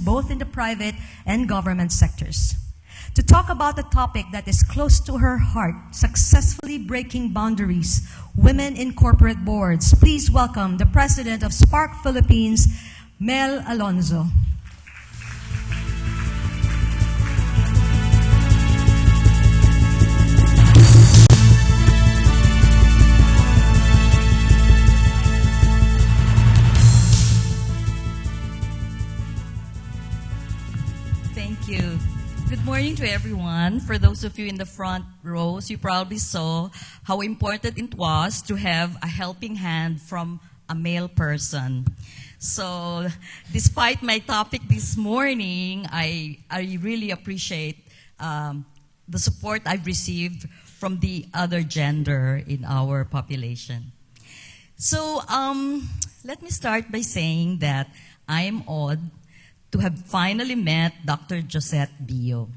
both in the private and government sectors. To talk about the topic that is close to her heart, successfully breaking boundaries, women in corporate boards, please welcome the President of Spark Philippines, Mel Alonzo. Thank you. Good morning to everyone. For those of you in the front rows, you probably saw how important it was to have a helping hand from a male person. So, despite my topic this morning, I really appreciate the support I've received from the other gender in our population. So, let me start by saying that I am awed to have finally met Dr. Josette Bio.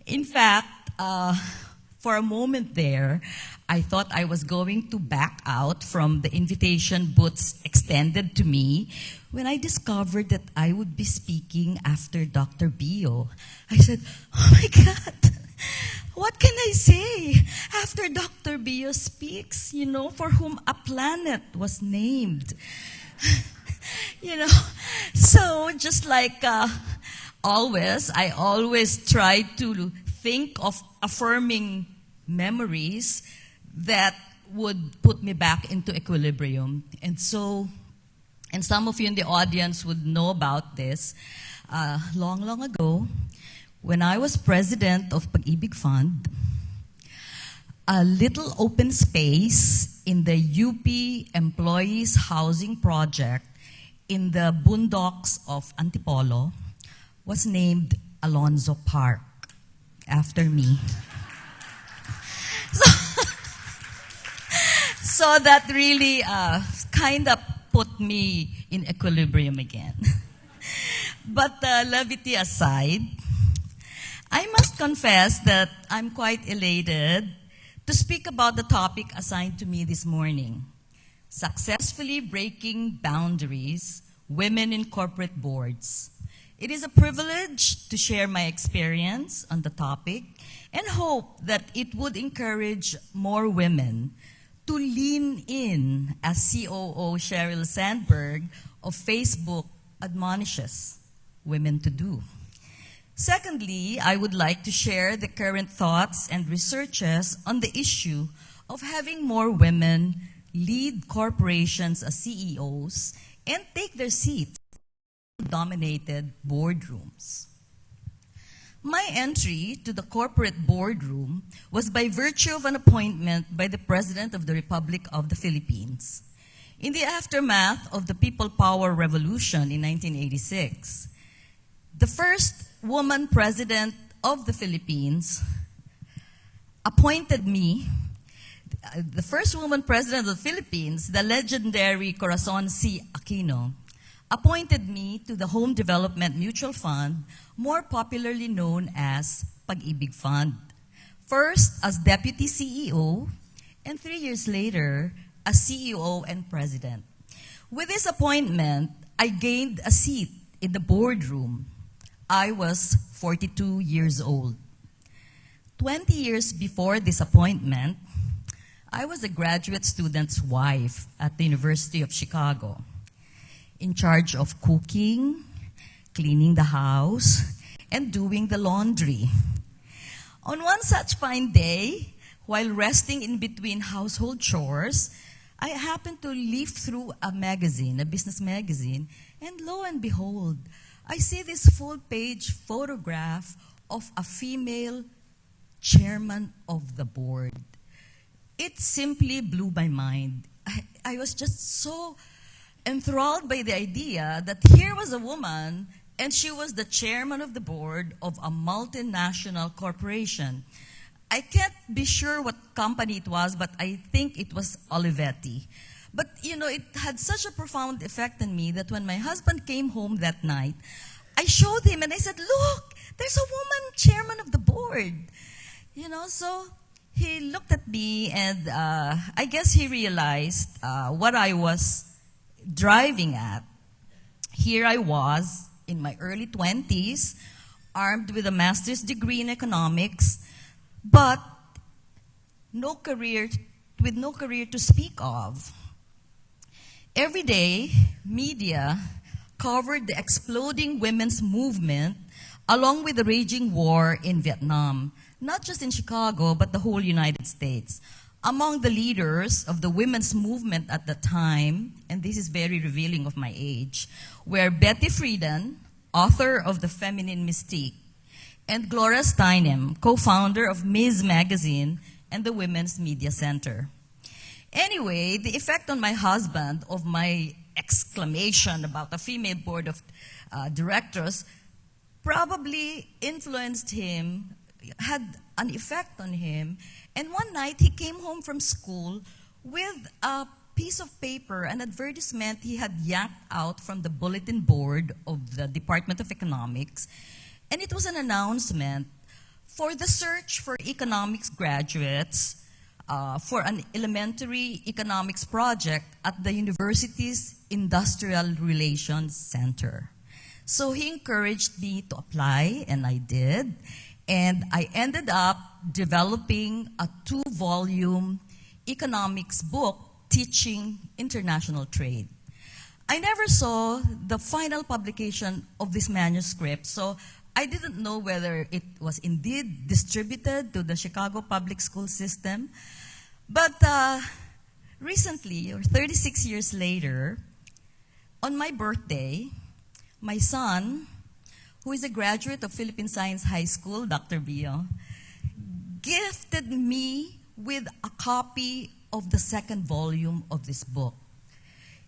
In fact, for a moment there, I thought I was going to back out from the invitation booths extended to me when I discovered that I would be speaking after Dr. Bio. I said, oh my God, what can I say after Dr. Bio speaks, for whom a planet was named? So just like always, I always try to think of affirming memories that would put me back into equilibrium. And some of you in the audience would know about this. Long ago, when I was president of Pag-ibig Fund, a little open space in the UP Employees Housing Project in the boondocks of Antipolo was named Alonzo Park after me. So that really kind of put me in equilibrium again. But levity aside, I must confess that I'm quite elated to speak about the topic assigned to me this morning: successfully breaking boundaries, women in corporate boards. It is a privilege to share my experience on the topic and hope that it would encourage more women to lean in, as COO Sheryl Sandberg of Facebook admonishes women to do. Secondly, I would like to share the current thoughts and researches on the issue of having more women lead corporations as CEOs and take their seats in dominated boardrooms. My entry to the corporate boardroom was by virtue of an appointment by the President of the Republic of the Philippines. In the aftermath of the People Power Revolution in 1986, the first woman president of the Philippines appointed me. The first woman president of the Philippines, the legendary Corazon C. Aquino, appointed me to the Home Development Mutual Fund, more popularly known as Pag-ibig Fund. First as Deputy CEO, and 3 years later as CEO and President. With this appointment, I gained a seat in the boardroom. I was 42 years old. 20 years before this appointment, I was a graduate student's wife at the University of Chicago, in charge of cooking, cleaning the house, and doing the laundry. On one such fine day, while resting in between household chores, I happened to leaf through a magazine, a business magazine, and lo and behold, I see this full-page photograph of a female chairman of the board. It simply blew my mind. I was just so enthralled by the idea that here was a woman and she was the chairman of the board of a multinational corporation. I can't be sure what company it was, but I think it was Olivetti. But, it had such a profound effect on me that when my husband came home that night, I showed him and I said, look, there's a woman chairman of the board. So he looked at me and I guess he realized what I was driving at. Here I was in my early 20s, armed with a master's degree in economics, but with no career to speak of. Every day, media covered the exploding women's movement along with the raging war in Vietnam, not just in Chicago, but the whole United States. Among the leaders of the women's movement at the time, and this is very revealing of my age, were Betty Friedan, author of The Feminine Mystique, and Gloria Steinem, co-founder of Ms. Magazine and the Women's Media Center. Anyway, the effect on my husband of my exclamation about a female board of directors probably influenced him, had an effect on him. And one night he came home from school with a piece of paper, an advertisement he had yanked out from the bulletin board of the Department of Economics. And it was an announcement for the search for economics graduates for an elementary economics project at the university's Industrial Relations Center. So he encouraged me to apply, and I did. And I ended up developing a 2-volume economics book teaching international trade. I never saw the final publication of this manuscript, so I didn't know whether it was indeed distributed to the Chicago public school system. But recently, or 36 years later, on my birthday, my son, who is a graduate of Philippine Science High School, Dr. Bio, gifted me with a copy of the 2nd volume of this book.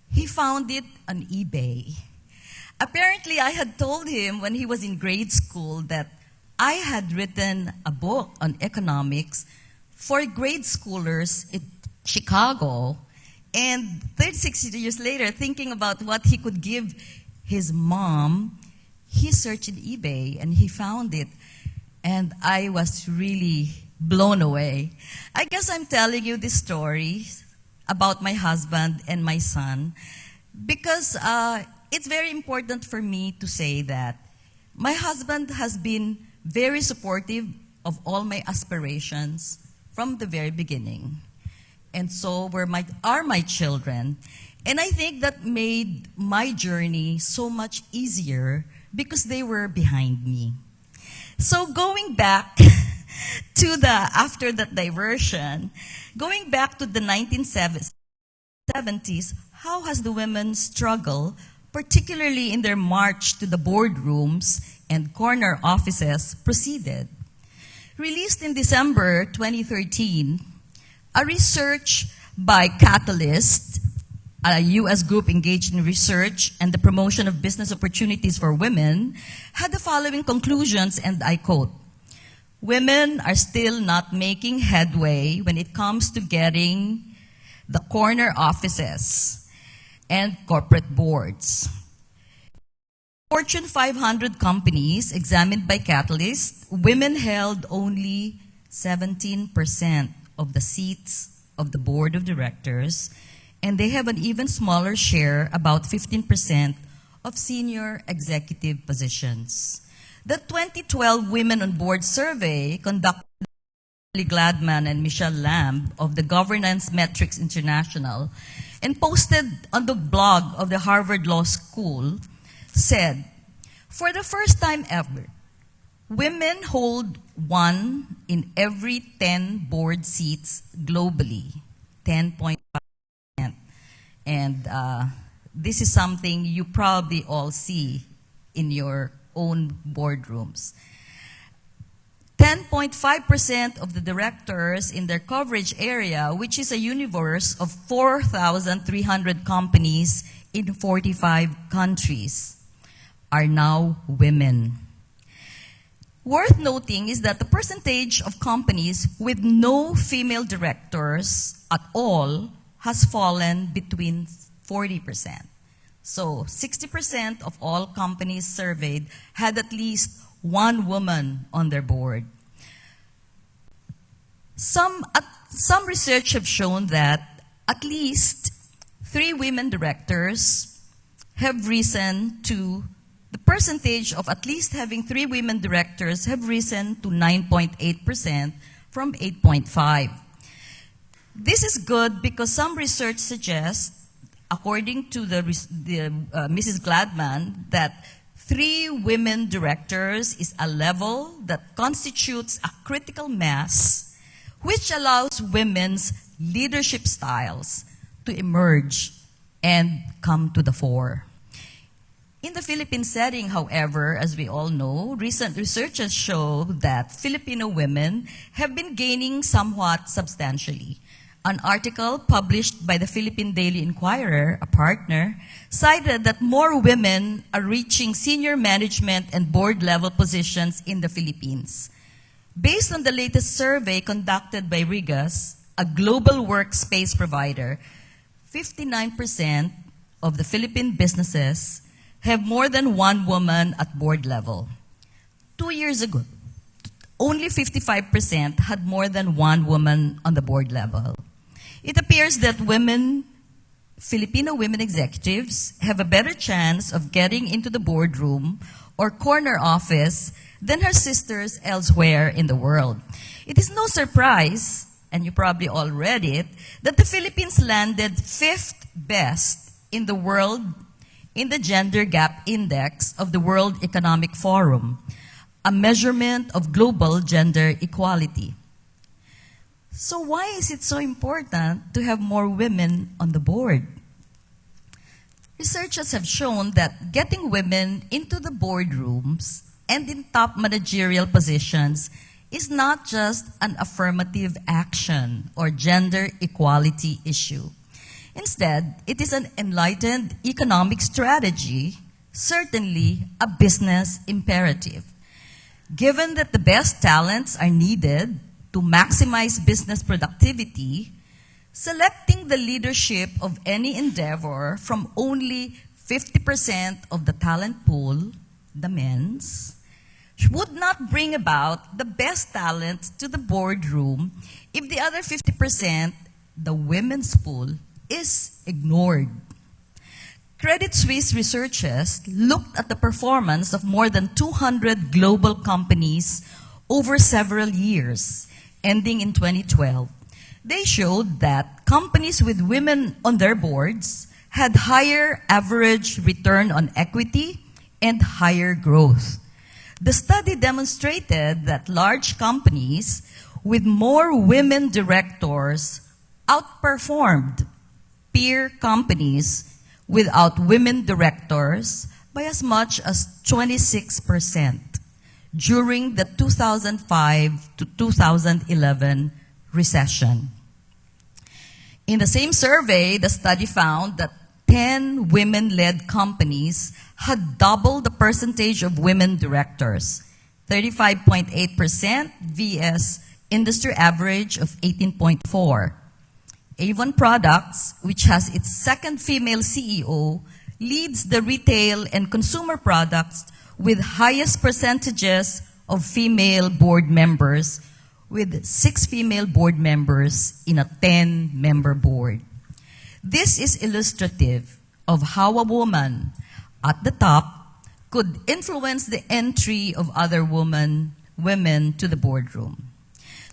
He found it on eBay. Apparently, I had told him when he was in grade school that I had written a book on economics for grade schoolers in Chicago. And 36 years later, thinking about what he could give his mom, he searched in eBay and he found it. And I was really blown away. I guess I'm telling you this story about my husband and my son because it's very important for me to say that my husband has been very supportive of all my aspirations from the very beginning. And so are my children. And I think that made my journey so much easier because they were behind me. So going back to after that diversion, going back to the 1970s, how has the women's struggle, particularly in their march to the boardrooms and corner offices, proceeded? Released in December 2013, a research by Catalyst, a U.S. group engaged in research and the promotion of business opportunities for women, had the following conclusions, and I quote, "Women are still not making headway when it comes to getting the corner offices and corporate boards. Fortune 500 companies examined by Catalyst, women held only 17% of the seats of the board of directors, and they have an even smaller share, about 15%, of senior executive positions." The 2012 Women on Board survey conducted by Gladman and Michelle Lamb of the Governance Metrics International and posted on the blog of the Harvard Law School said, "For the first time ever, women hold 1 in every 10 board seats globally, 10.5%. And this is something you probably all see in your own boardrooms. 10.5% of the directors in their coverage area, which is a universe of 4,300 companies in 45 countries, are now women. Worth noting is that the percentage of companies with no female directors at all has fallen between 40%. So 60% of all companies surveyed had at least one woman on their board. Some research have shown that at least 3 women directors have risen to the percentage of at least having 3 women directors have risen to 9.8% from 8.5%. This is good because some research suggests, according to Mrs. Gladman, that 3 women directors is a level that constitutes a critical mass which allows women's leadership styles to emerge and come to the fore. In the Philippine setting, however, as we all know, recent researches show that Filipino women have been gaining somewhat substantially. An article published by the Philippine Daily Inquirer, a partner, cited that more women are reaching senior management and board-level positions in the Philippines. Based on the latest survey conducted by Rigas, a global workspace provider, 59% of the Philippine businesses have more than one woman at board level. 2 years ago, only 55% had more than one woman on the board level. It appears that Filipino women executives have a better chance of getting into the boardroom or corner office than her sisters elsewhere in the world. It is no surprise, and you probably all read it, that the Philippines landed 5th best in the world in the Gender Gap Index of the World Economic Forum, a measurement of global gender equality. So why is it so important to have more women on the board? Researchers have shown that getting women into the boardrooms and in top managerial positions is not just an affirmative action or gender equality issue. Instead, it is an enlightened economic strategy, certainly a business imperative. Given that the best talents are needed to maximize business productivity, selecting the leadership of any endeavor from only 50% of the talent pool, the men's, would not bring about the best talent to the boardroom if the other 50%, the women's pool, is ignored. Credit Suisse researchers looked at the performance of more than 200 global companies over several years, ending in 2012. They showed that companies with women on their boards had higher average return on equity and higher growth. The study demonstrated that large companies with more women directors outperformed peer companies without women directors by as much as 26% during the 2005 to 2011 recession. In the same survey, the study found that 10 women-led companies had double the percentage of women directors, 35.8% vs industry average of 18.4%. Avon Products, which has its second female CEO, leads the retail and consumer products with highest percentages of female board members, with 6 female board members in a 10-member board. This is illustrative of how a woman at the top could influence the entry of other women to the boardroom.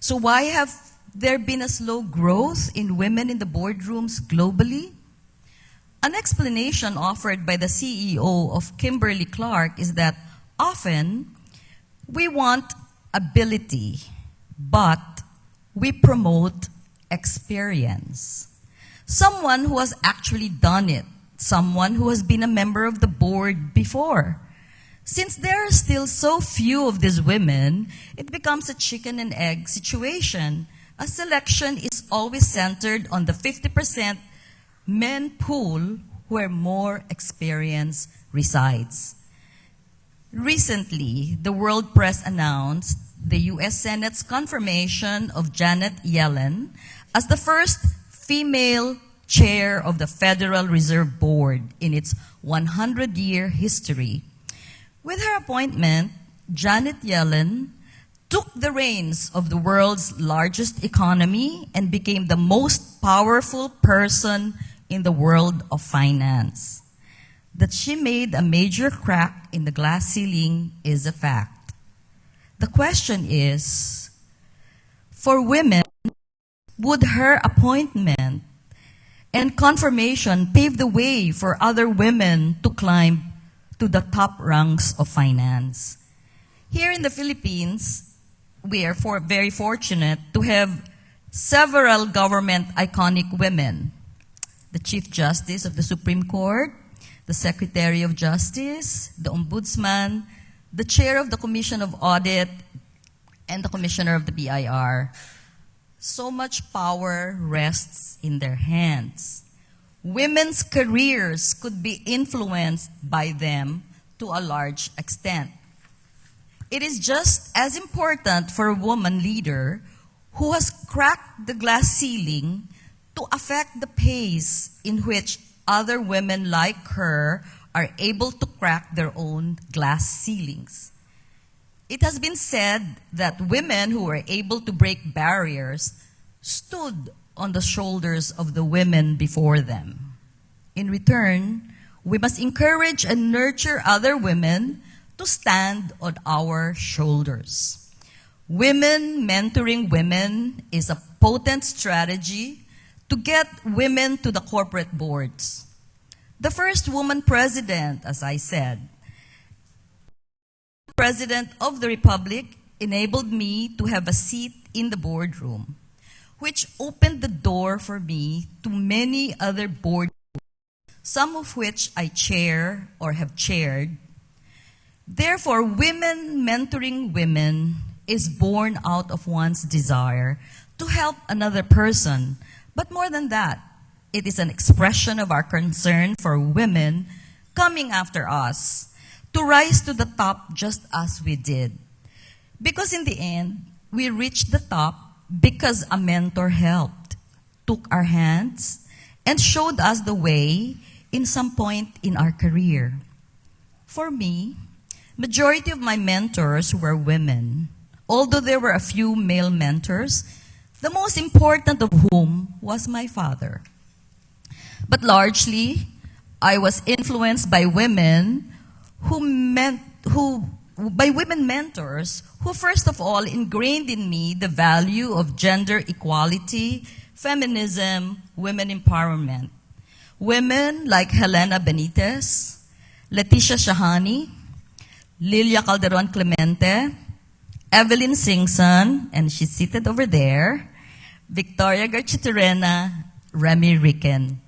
So why have there been a slow growth in women in the boardrooms globally? An explanation offered by the CEO of Kimberly-Clark is that often we want ability, but we promote experience. Someone who has actually done it, someone who has been a member of the board before. Since there are still so few of these women, it becomes a chicken and egg situation. A selection is always centered on the 50% men pool where more experience resides. Recently, the World Press announced the U.S. Senate's confirmation of Janet Yellen as the first female chair of the Federal Reserve Board in its 100-year history. With her appointment, Janet Yellen took the reins of the world's largest economy and became the most powerful person in the world of finance. That she made a major crack in the glass ceiling is a fact. The question is, for women, would her appointment and confirmation pave the way for other women to climb to the top rungs of finance? Here in the Philippines, we are very fortunate to have several government iconic women. The Chief Justice of the Supreme Court, the Secretary of Justice, the Ombudsman, the Chair of the Commission of Audit, and the Commissioner of the BIR. So much power rests in their hands. Women's careers could be influenced by them to a large extent. It is just as important for a woman leader who has cracked the glass ceiling to affect the pace in which other women like her are able to crack their own glass ceilings. It has been said that women who were able to break barriers stood on the shoulders of the women before them. In return, we must encourage and nurture other women to stand on our shoulders. Women mentoring women is a potent strategy to get women to the corporate boards. The first woman president, as I said, President of the Republic enabled me to have a seat in the boardroom, which opened the door for me to many other boards, some of which I chair or have chaired. Therefore, women mentoring women is born out of one's desire to help another person. But more than that, it is an expression of our concern for women coming after us to rise to the top just as we did. Because in the end, we reached the top because a mentor helped, took our hands, and showed us the way in some point in our career. For me, majority of my mentors were women, although there were a few male mentors, the most important of whom was my father. But largely, I was influenced by women women mentors who first of all ingrained in me the value of gender equality, feminism, women empowerment. Women like Helena Benitez, Leticia Shahani, Lilia Calderon Clemente, Evelyn Singson, and she's seated over there, Victoria Garchitorena, Remy Ricken.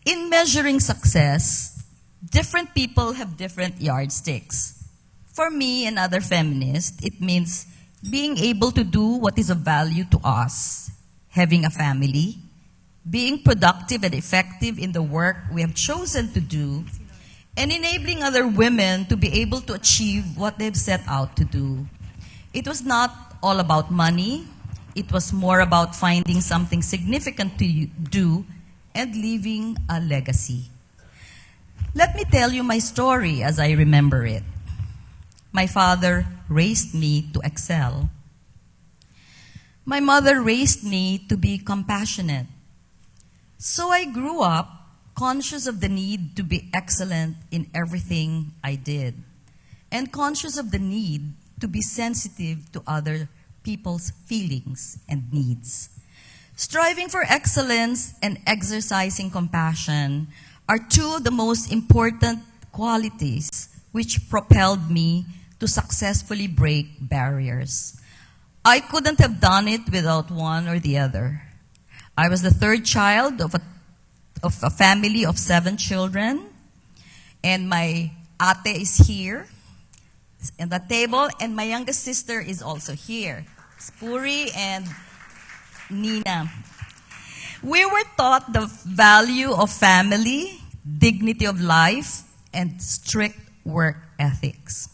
In measuring success, different people have different yardsticks. For me and other feminists, it means being able to do what is of value to us, having a family, being productive and effective in the work we have chosen to do, and enabling other women to be able to achieve what they've set out to do. It was not all about money. It was more about finding something significant to do and leaving a legacy. Let me tell you my story as I remember it. My father raised me to excel. My mother raised me to be compassionate. So I grew up conscious of the need to be excellent in everything I did, and conscious of the need to be sensitive to other people's feelings and needs. Striving for excellence and exercising compassion are two of the most important qualities which propelled me to successfully break barriers. I couldn't have done it without one or the other. I was the third child of a family of 7 children, and my ate is here at the table, and my youngest sister is also here, Spuri and Nina. We were taught the value of family, dignity of life, and strict work ethics.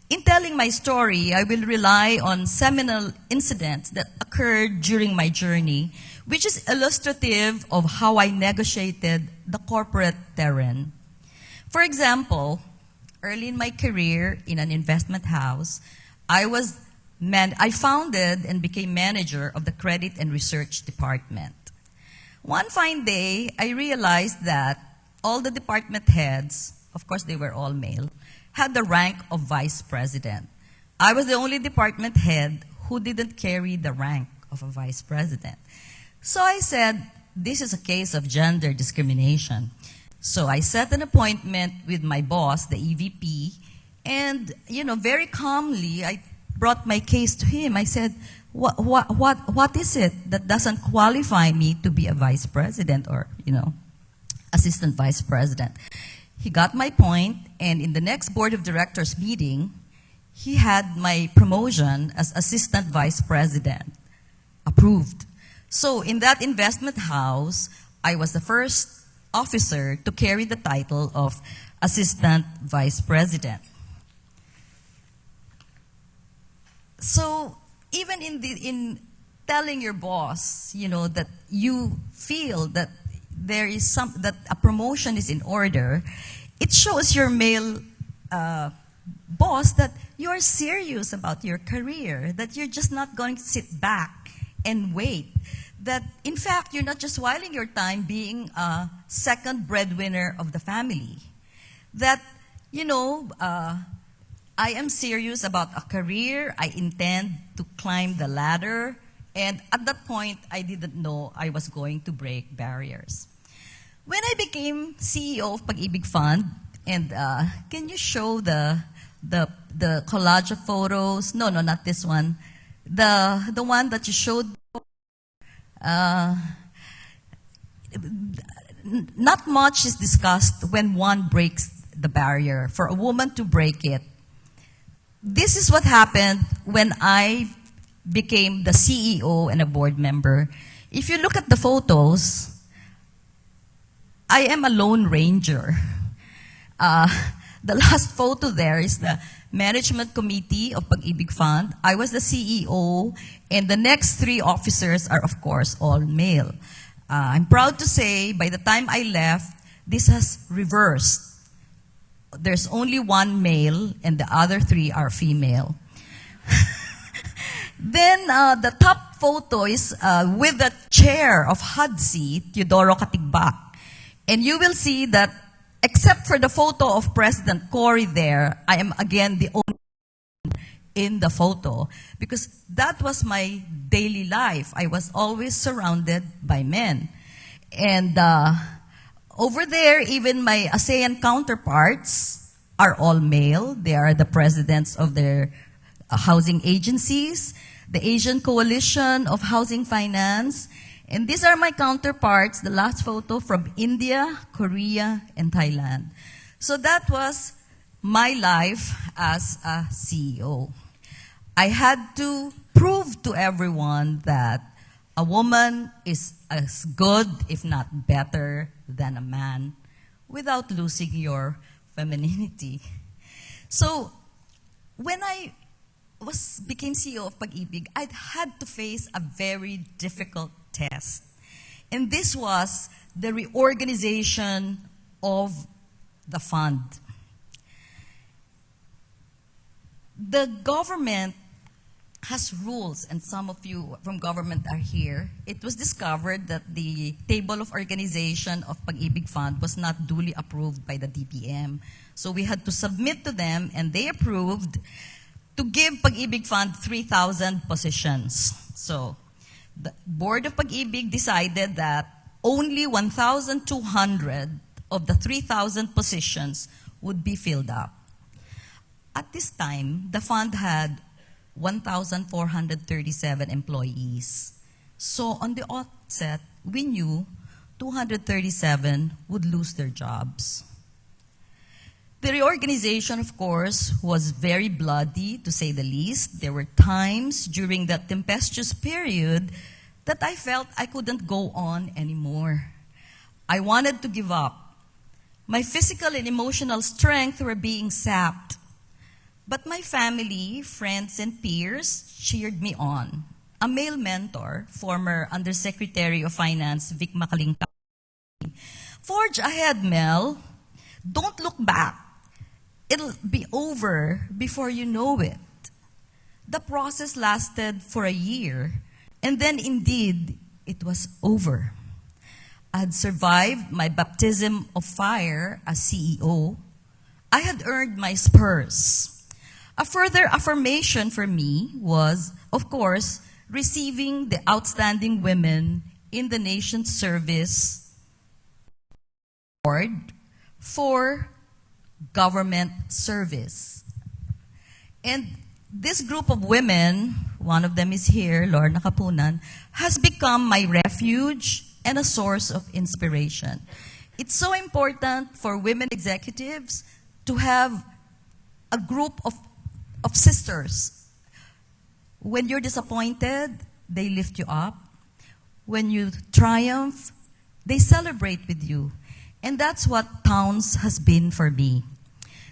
In telling my story, I will rely on seminal incidents that occurred during my journey, which is illustrative of how I negotiated the corporate terrain. For example, early in my career in an investment house, I founded and became manager of the credit and research department. One fine day, I realized that all the department heads, of course they were all male, had the rank of vice president. I was the only department head who didn't carry the rank of a vice president. So I said, this is a case of gender discrimination. So I set an appointment with my boss, the EVP, and, very calmly, I brought my case to him. I said, what is it that doesn't qualify me to be a vice president or, assistant vice president? He got my point, and in the next board of directors meeting, he had my promotion as assistant vice president approved. So in that investment house, I was the first officer to carry the title of assistant vice president. So even in telling your boss, that you feel that there is that a promotion is in order, it shows your male boss that you are serious about your career, that you're just not going to sit back and wait. That, in fact, you're not just whiling your time being a second breadwinner of the family. That, I am serious about a career. I intend to climb the ladder. And at that point, I didn't know I was going to break barriers. When I became CEO of Pag-ibig Fund, and can you show the collage of photos? No, not this one. The one that you showed. Not much is discussed when one breaks the barrier. For a woman to break it, this is what happened when I became the CEO and a board member. If you look at the photos, I am a lone ranger. The last photo there is the management committee of Pag-ibig Fund. I was the CEO, and the next three officers are, of course, all male. I'm proud to say, by the time I left, this has reversed. There's only one male, and the other three are female. Then the top photo is with the chair of HUDC, Teodoro Katigbak. And you will see that, except for the photo of President Cory there, I am again the only one in the photo, because that was my daily life. I was always surrounded by men. And over there, even my ASEAN counterparts are all male. They are the presidents of their housing agencies, the Asian Coalition of Housing Finance. And these are my counterparts, the last photo from India, Korea, and Thailand. So that was my life as a CEO. I had to prove to everyone that a woman is as good, if not better, than a man without losing your femininity. So when I became CEO of Pag-ibig, I had to face a very difficult test. And this was the reorganization of the fund. The government has rules, and some of you from government are here. It was discovered that the table of organization of Pag-ibig Fund was not duly approved by the DBM. So we had to submit to them, and they approved to give Pag-ibig Fund 3,000 positions. So the board of Pag-ibig decided that only 1,200 of the 3,000 positions would be filled up. At this time, the fund had 1,437 employees. So on the outset, we knew 237 would lose their jobs. The reorganization, of course, was very bloody, to say the least. There were times during that tempestuous period that I felt I couldn't go on anymore. I wanted to give up. My physical and emotional strength were being sapped. But my family, friends, and peers cheered me on. A male mentor, former Undersecretary of Finance, Vic Makalingka, forge ahead, Mel. Don't look back. It'll be over before you know it. The process lasted for a year, and then indeed, it was over. I had survived my baptism of fire as CEO. I had earned my spurs. A further affirmation for me was, of course, receiving the Outstanding Women in the Nation's Service Award for government service. And this group of women, one of them is here, Lorna Kapunan, has become my refuge and a source of inspiration. It's so important for women executives to have a group of sisters. When you're disappointed, they lift you up. When you triumph, they celebrate with you. And that's what Towns has been for me.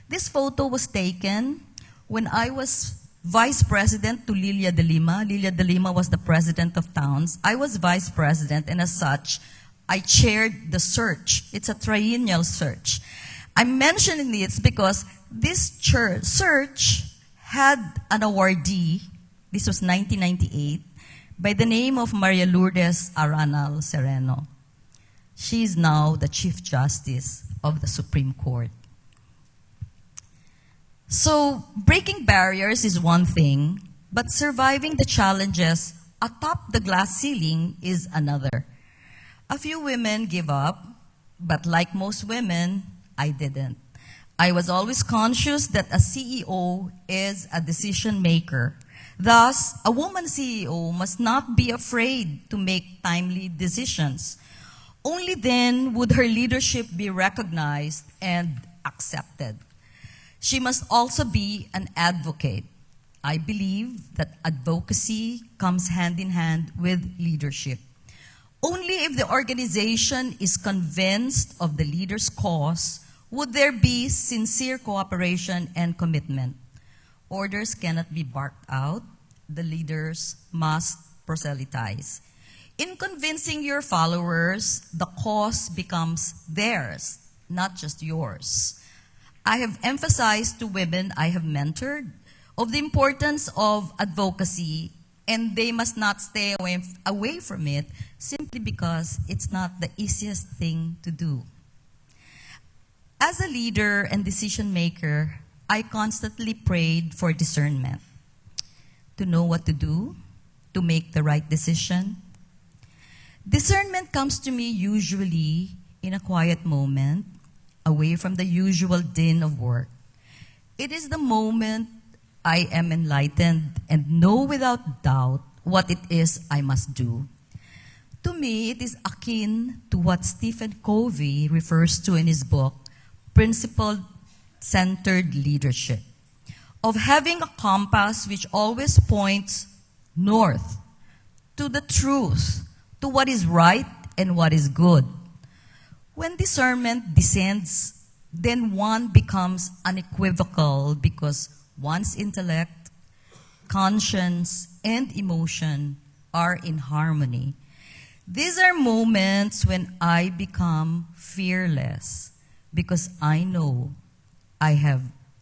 This photo was taken when I was vice president to Lilia de Lima. Lilia de Lima was the president of Towns. I was vice president, and as such, I chaired the search. It's a triennial search. I'm mentioning this because this search had an awardee, this was 1998, by the name of Maria Lourdes Aranal Sereno. She is now the Chief Justice of the Supreme Court. So, breaking barriers is one thing, but surviving the challenges atop the glass ceiling is another. A few women give up, but like most women, I didn't. I was always conscious that a CEO is a decision maker. Thus, a woman CEO must not be afraid to make timely decisions. Only then would her leadership be recognized and accepted. She must also be an advocate. I believe that advocacy comes hand in hand with leadership. Only if the organization is convinced of the leader's cause would there be sincere cooperation and commitment. Orders cannot be barked out. The leaders must proselytize. In convincing your followers, the cause becomes theirs, not just yours. I have emphasized to women I have mentored of the importance of advocacy, and they must not stay away from it simply because it's not the easiest thing to do. As a leader and decision maker, I constantly prayed for discernment, to know what to do, to make the right decision. Discernment comes to me usually in a quiet moment, away from the usual din of work. It is the moment I am enlightened and know without doubt what it is I must do. To me, it is akin to what Stephen Covey refers to in his book, Principle-Centered Leadership, of having a compass which always points north, to the truth, to what is right and what is good. When discernment descends, then one becomes unequivocal because one's intellect, conscience, and emotion are in harmony. These are moments when I become fearless because I know I have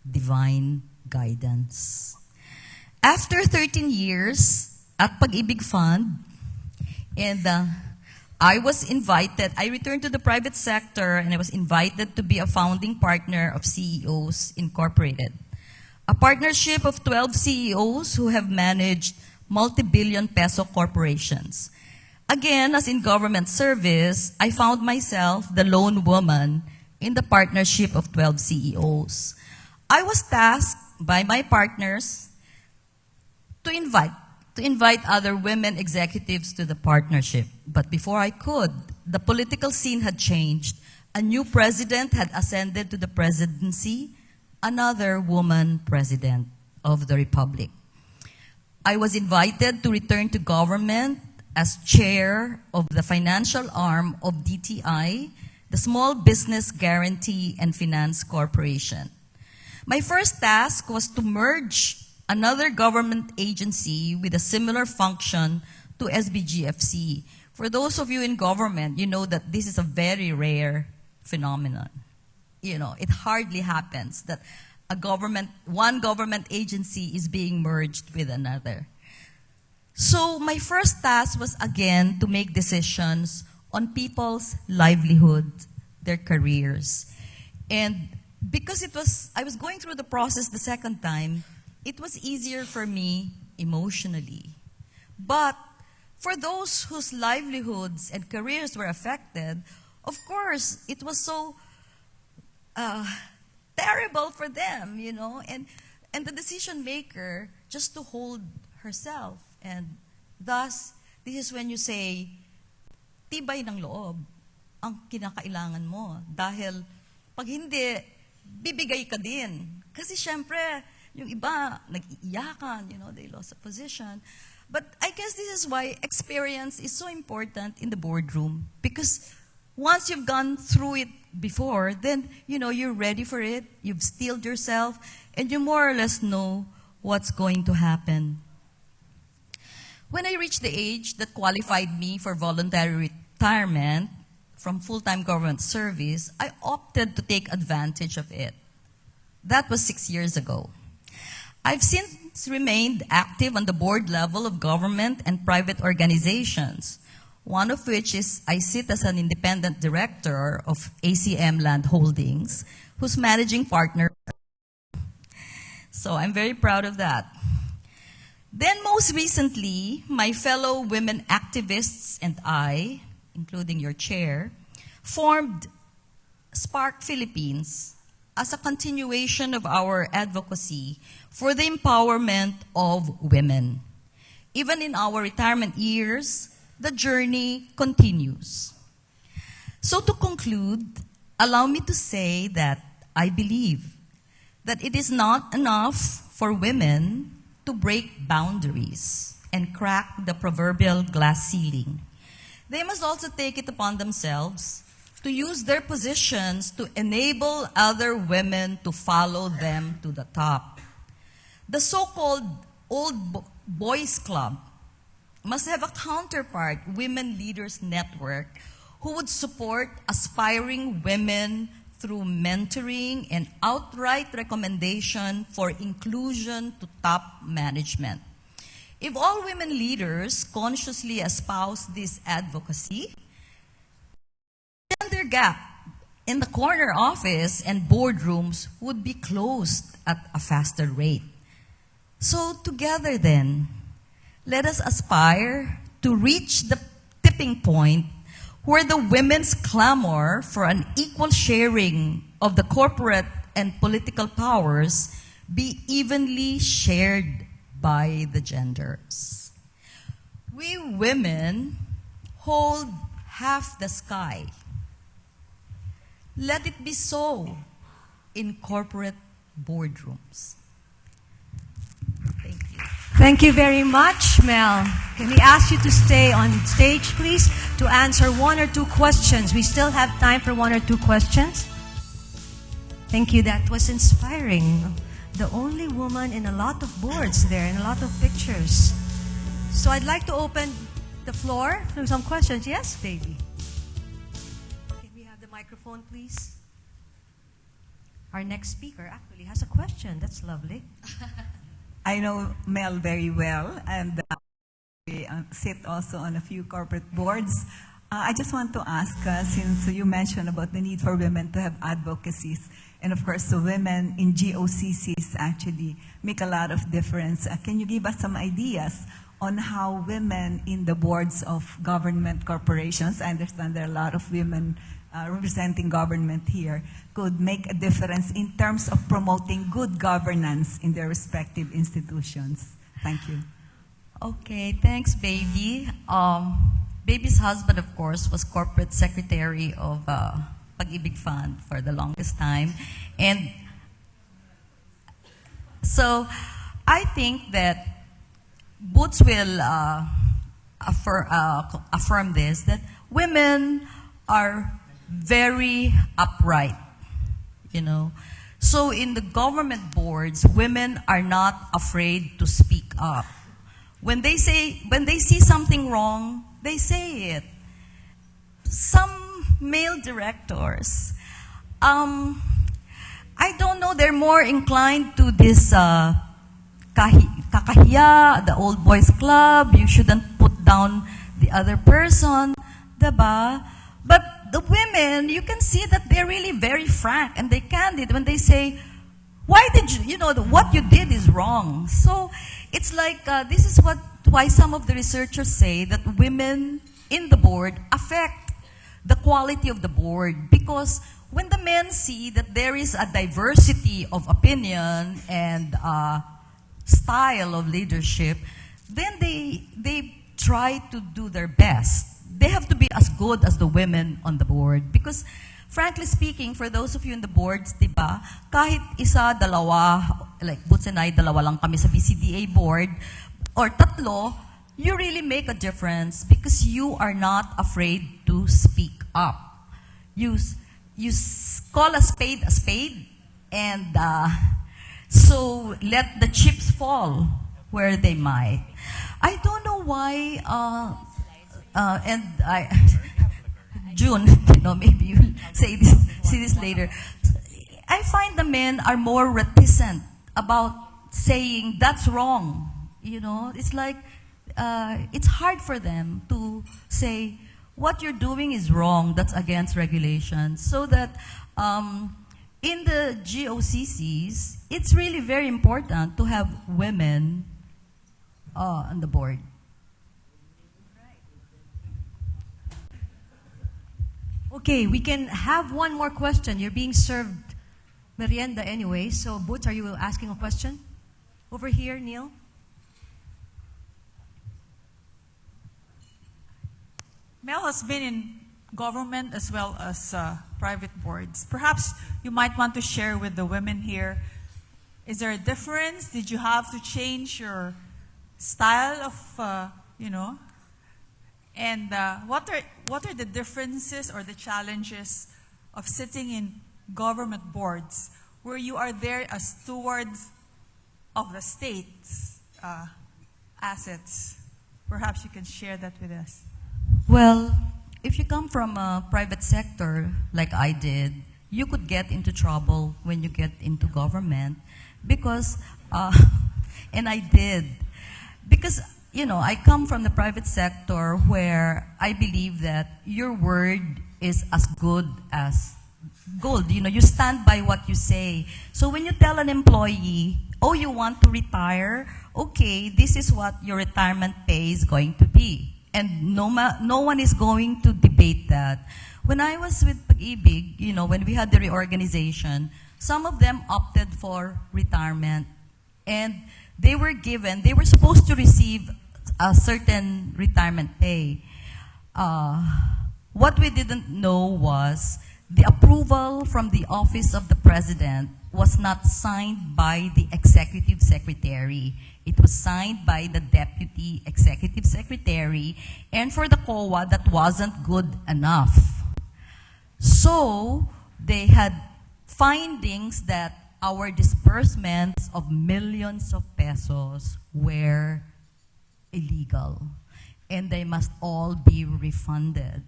divine guidance. After 13 years at Pag-ibig Fund, and I returned to the private sector, and I was invited to be a founding partner of CEOs Incorporated, a partnership of 12 CEOs who have managed multi-billion peso corporations. Again, as in government service, I found myself the lone woman in the partnership of 12 CEOs. I was tasked by my partners to invite other women executives to the partnership. But before I could, the political scene had changed. A new president had ascended to the presidency, another woman president of the republic. I was invited to return to government as chair of the financial arm of DTI, the Small Business Guarantee and Finance Corporation. My first task was to merge another government agency with a similar function to SBGFC. For those of you in government, you know that this is a very rare phenomenon. It hardly happens that one government agency is being merged with another. So my first task was again to make decisions on people's livelihood, their careers. And because I was going through the process the second time, it was easier for me emotionally. But for those whose livelihoods and careers were affected, of course, it was so terrible for them, and the decision maker just to hold herself. And thus, this is when you say, tibay ng loob ang kinakailangan mo. Dahil pag hindi, bibigay ka din. Kasi syempre, yung iba, nag-iiyakan, they lost a position. But I guess this is why experience is so important in the boardroom. Because once you've gone through it before, then, you're ready for it, you've steeled yourself, and you more or less know what's going to happen. When I reached the age that qualified me for voluntary retirement from full-time government service, I opted to take advantage of it. That was 6 years ago. I've since remained active on the board level of government and private organizations, one of which is I sit as an independent director of ACM Land Holdings, whose managing partner. So I'm very proud of that. Then most recently, my fellow women activists and I, including your chair, formed Spark Philippines as a continuation of our advocacy for the empowerment of women. Even in our retirement years, the journey continues. So to conclude, allow me to say that I believe that it is not enough for women to break boundaries and crack the proverbial glass ceiling. They must also take it upon themselves to use their positions to enable other women to follow them to the top. The so-called old boys club must have a counterpart, Women Leaders Network, who would support aspiring women through mentoring and outright recommendation for inclusion to top management. If all women leaders consciously espouse this advocacy, gender gap in the corner office and boardrooms would be closed at a faster rate. So together then, let us aspire to reach the tipping point where the women's clamor for an equal sharing of the corporate and political powers be evenly shared by the genders. We women hold half the sky. Let it be so in corporate boardrooms. Thank you. Thank you very much, Mel. Can we ask you to stay on stage, please, to answer one or two questions? We still have time for one or two questions. Thank you. That was inspiring. The only woman in a lot of boards there and a lot of pictures. So I'd like to open the floor for some questions. Yes, baby. Can we have the microphone, please? Our next speaker actually has a question. That's lovely. I know Mel very well, and we sit also on a few corporate boards. I just want to ask, since you mentioned about the need for women to have advocacies, and of course the women in GOCCs actually make a lot of difference. Can you give us some ideas on how women in the boards of government corporations, I understand there are a lot of women representing government here, could make a difference in terms of promoting good governance in their respective institutions? Thank you. Okay, thanks, Baby. Baby's husband, of course, was corporate secretary of Pag-ibig Fund for the longest time. And so I think that Boots will affirm this, that women are very upright, So in the government boards, women are not afraid to speak up. When they see something wrong, they say it. Some male directors, I don't know, they're more inclined to this kakahiya, the old boys club, you shouldn't put down the other person. Diba? But the women, you can see that they're really very frank and they candid when they say, why did you, what you did is wrong. So it's like, this is why some of the researchers say that women in the board affect the quality of the board. Because when the men see that there is a diversity of opinion and style of leadership, then they try to do their best. They have to be as good as the women on the board. Because frankly speaking, for those of you in the boards, diba, kahit isa, dalawa, like Boots and I, dalawa lang kami sa BCDA board, or tatlo, you really make a difference because you are not afraid to speak up. You call a spade, and so let the chips fall where they might. I don't know why, June, maybe you'll say this later. I find the men are more reticent about saying that's wrong. It's like it's hard for them to say what you're doing is wrong. That's against regulations. So that in the GOCCs, it's really very important to have women on the board. Okay, we can have one more question. You're being served merienda anyway. So, Boots, are you asking a question? Over here, Neil. Mel has been in government as well as private boards. Perhaps you might want to share with the women here, is there a difference? Did you have to change your style of, And what are the differences or the challenges of sitting in government boards where you are there as stewards of the state's assets? Perhaps you can share that with us. Well, if you come from a private sector like I did, you could get into trouble when you get into government because, and I did, because I come from the private sector where I believe that your word is as good as gold. You stand by what you say. So when you tell an employee, oh, you want to retire? Okay, this is what your retirement pay is going to be. And no one is going to debate that. When I was with Pag-ibig, when we had the reorganization, some of them opted for retirement. And they were supposed to receive a certain retirement pay. What we didn't know was the approval from the office of the president was not signed by the executive secretary. It was signed by the deputy executive secretary, and for the COA, that wasn't good enough. So they had findings that our disbursements of millions of pesos were illegal, and they must all be refunded.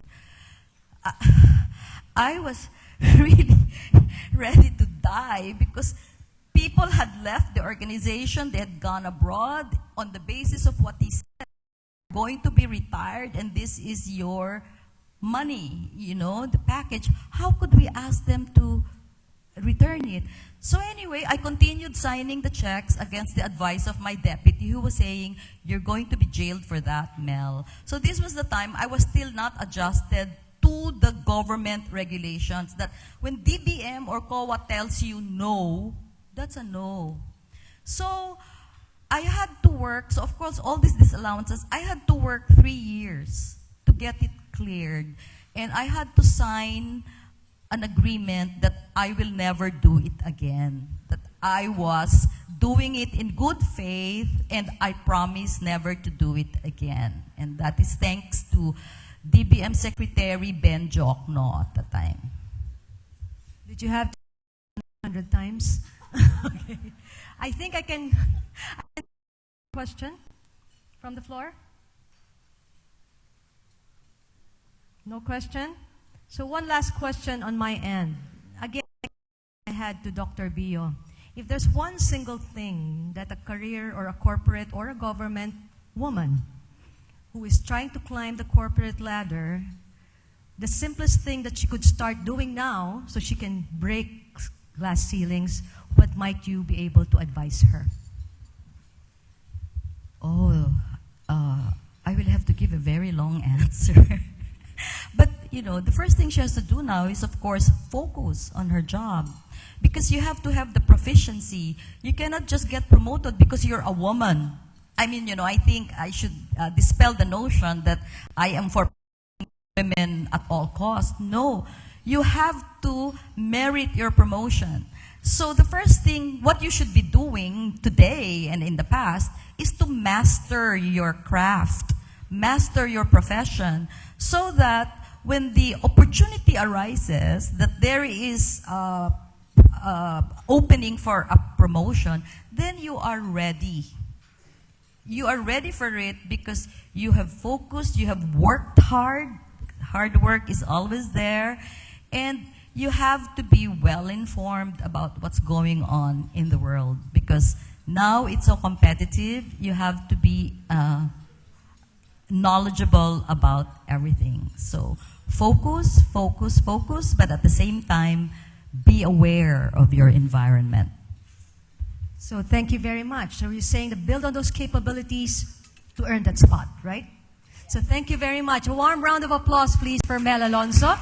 I was really ready to die because people had left the organization, they had gone abroad on the basis of what he said, going to be retired and this is your money, the package. How could we ask them to return it? So anyway, I continued signing the checks against the advice of my deputy who was saying, you're going to be jailed for that, Mel. So this was the time I was still not adjusted to the government regulations that when DBM or COA tells you no, that's a no. So I had to work, so of course all these disallowances, I had to work 3 years to get it cleared. And I had to sign an agreement that I will never do it again. That I was doing it in good faith and I promise never to do it again. And that is thanks to DBM Secretary Ben Jokno at the time. Did you have 100 times? Okay. I think I can question from the floor? No question? So one last question on my end. Again, I had to Dr. Bio. If there's one single thing that a career or a corporate or a government woman who is trying to climb the corporate ladder the simplest thing that she could start doing now so she can break glass ceilings, what might you be able to advise her? Oh, I will have to give a very long answer. But, the first thing she has to do now is, of course, focus on her job. Because you have to have the proficiency. You cannot just get promoted because you're a woman. I mean, I think I should dispel the notion that I am for women at all costs. No, you have to merit your promotion. So the first thing, what you should be doing today and in the past is to master your craft, master your profession, so that when the opportunity arises that there is opening for a promotion, then you are ready. You are ready for it because you have focused, you have worked hard. Hard work is always there. And you have to be well informed about what's going on in the world because now it's so competitive. You have to be knowledgeable about everything. So focus, focus, focus, but at the same time, be aware of your environment. So thank you very much. So you're saying to build on those capabilities to earn that spot, right? So thank you very much. A warm round of applause, please, for Mel Alonzo.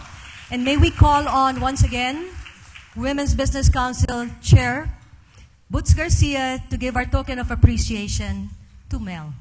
And may we call on, once again, Women's Business Council Chair, Boots Garcia, to give our token of appreciation to Mel.